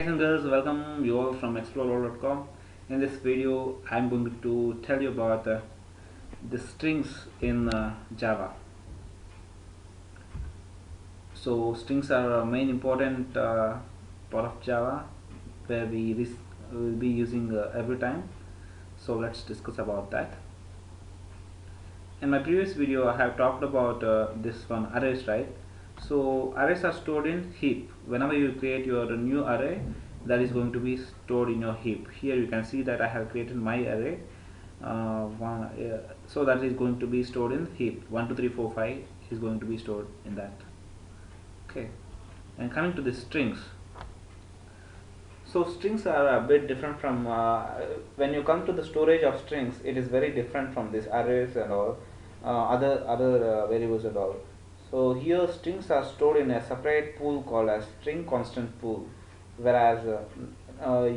Guys and girls, welcome you all from explore.com. In this video, I'm going to tell you about the strings in Java. So, strings are a main important part of Java where we will be using every time. So, let's discuss about that. In my previous video, I have talked about this one arrays, right? So arrays are stored in heap. Whenever you create your new array, that is going to be stored in your heap. Here you can see that I have created my array. So that is going to be stored in heap. 1 2 3 4 5 is going to be stored in that. Okay. And coming to the strings. So strings are a bit different from when you come to the storage of strings. It is very different from this arrays and all other variables and all. So here strings are stored in a separate pool called as string constant pool, whereas uh,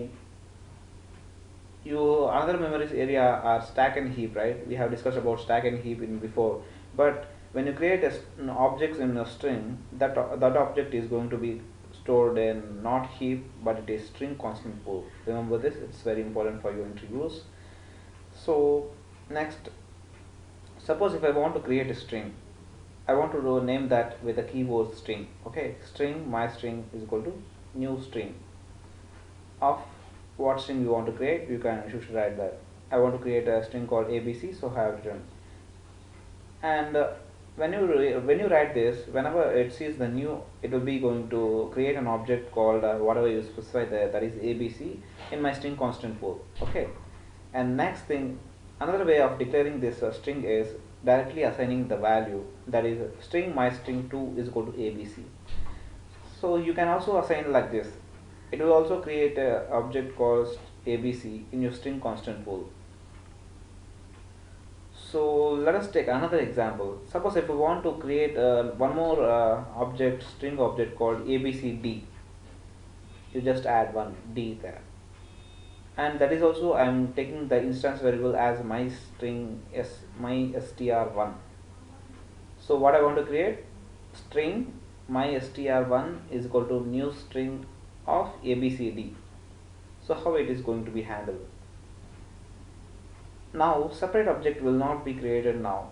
you another memories area are stack and heap, right? We have discussed about stack and heap in before, but when you create an objects in a string, that object is going to be stored in not heap but it is string constant pool. Remember this, it's very important for your interviews. So next, suppose if I want to create a string, I want to name that with a keyword string. Okay, string my string is equal to new string of what string you want to create. You should write that I want to create a string called ABC, so I have written. And when you write this, whenever it sees the new, it will be going to create an object called whatever you specify there, that is ABC in my string constant pool. Okay, and next thing, another way of declaring this string is directly assigning the value, that is string my string 2 is equal to ABC. So you can also assign like this. It will also create a object called ABC in your string constant pool. So let us take another example. Suppose if we want to create one more string object called ABCD, you just add one D there. And that is also I am taking the instance variable as my string my str1. So what I want to create, string my str1 is equal to new string of ABCD. So how it is going to be handled? Now separate object will not be created now.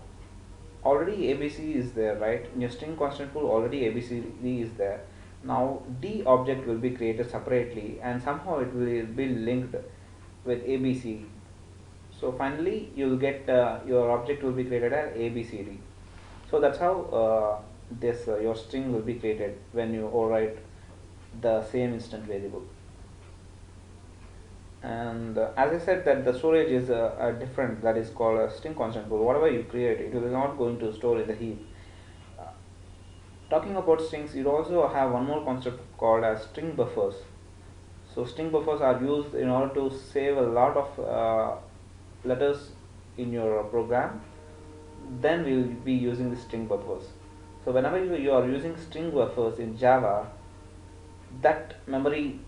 Already ABC is there, right? In your string constant pool already ABCD is there. Now D object will be created separately and somehow it will be linked with ABC. So finally you will get your object will be created as ABCD. So that's how this your string will be created when you overwrite the same instant variable. And as I said that the storage is a different, that is called a string constant pool. Whatever you create, it will not going to store in the heap. Uh, Talking about strings, you also have one more concept called as string buffers. So string buffers are used in order to save a lot of letters in your program. Then we will be using the string buffers. So whenever you are using string buffers in Java, that memory,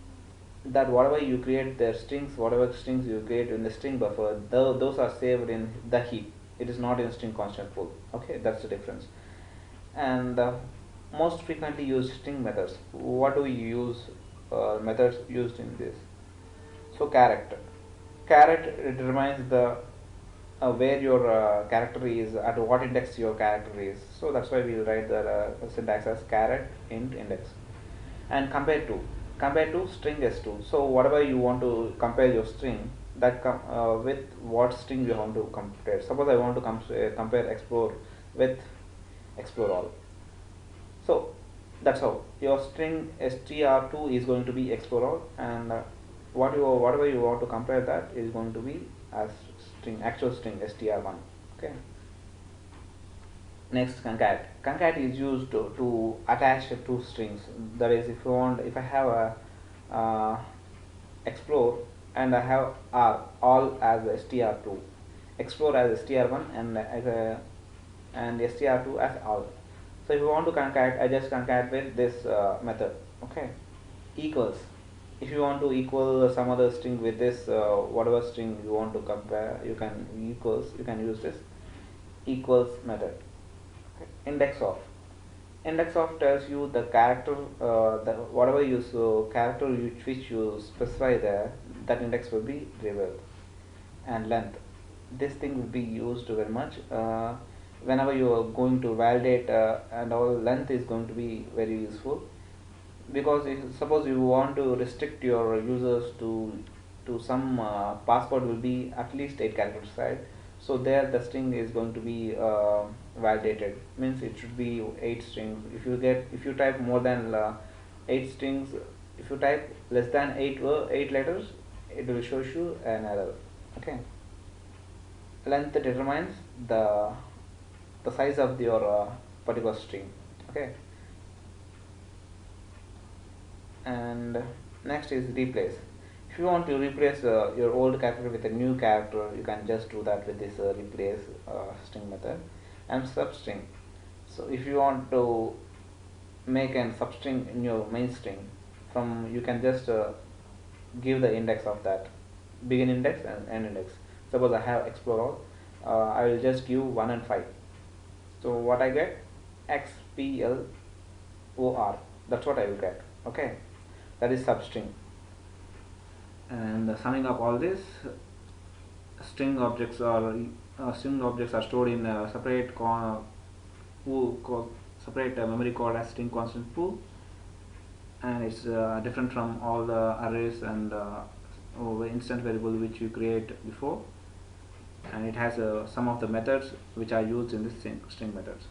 that whatever you create the strings, whatever strings you create in the string buffer, those are saved in the heap. It is not in string constant pool. Okay, that's the difference. And most frequently used string methods, what do we use methods used in this? So caret it determines the where your character is, at what index your character is. So that's why we'll write the syntax as caret int index. And compare to string s2. So whatever you want to compare your string, that with what string you want to compare. Suppose I want to compare explore with explore all. So that's how your string str2 is going to be explore all, and whatever you want to compare, that is going to be as actual string str1. Okay. Next, concat is used to attach two strings. That is, if I have a explore and I have r all as str2, explore as str1, and str2 as all. So if you want to concat, I just concat with this method. Okay. Equals, if you want to equal some other string with this whatever string you want to compare, you can use this equals method. Okay. Index of, Index of tells you the character, the whatever you character which you specify there, that index will be revealed. And length, this thing will be used very much whenever you are going to validate and all. Length is going to be very useful, because if suppose you want to restrict your users to some password will be at least 8 characters, right? So there the string is going to be validated, means it should be 8 strings. If you type more than 8 strings, if you type less than 8 letters, it will show you an error. Okay. Length determines the size of your particular string. Okay. And next is replace. If you want to replace your old character with a new character, you can just do that with this replace string method. And substring, so if you want to make an substring in your main string, from you can just give the index of that, begin index and end index. Suppose I have explore all, I will just give 1 and 5. So what I get, xplor, that's what I will get. Okay, that is substring. And summing up all this, string objects are stored in a separate separate memory called as string constant pool, and it's different from all the arrays and instance variable which you create before. And it has some of the methods which are used in this string methods.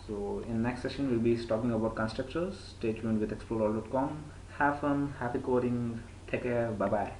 So in next session we'll be talking about constructors. Stay tuned with explore all.com. Have fun, happy coding, take care, bye bye.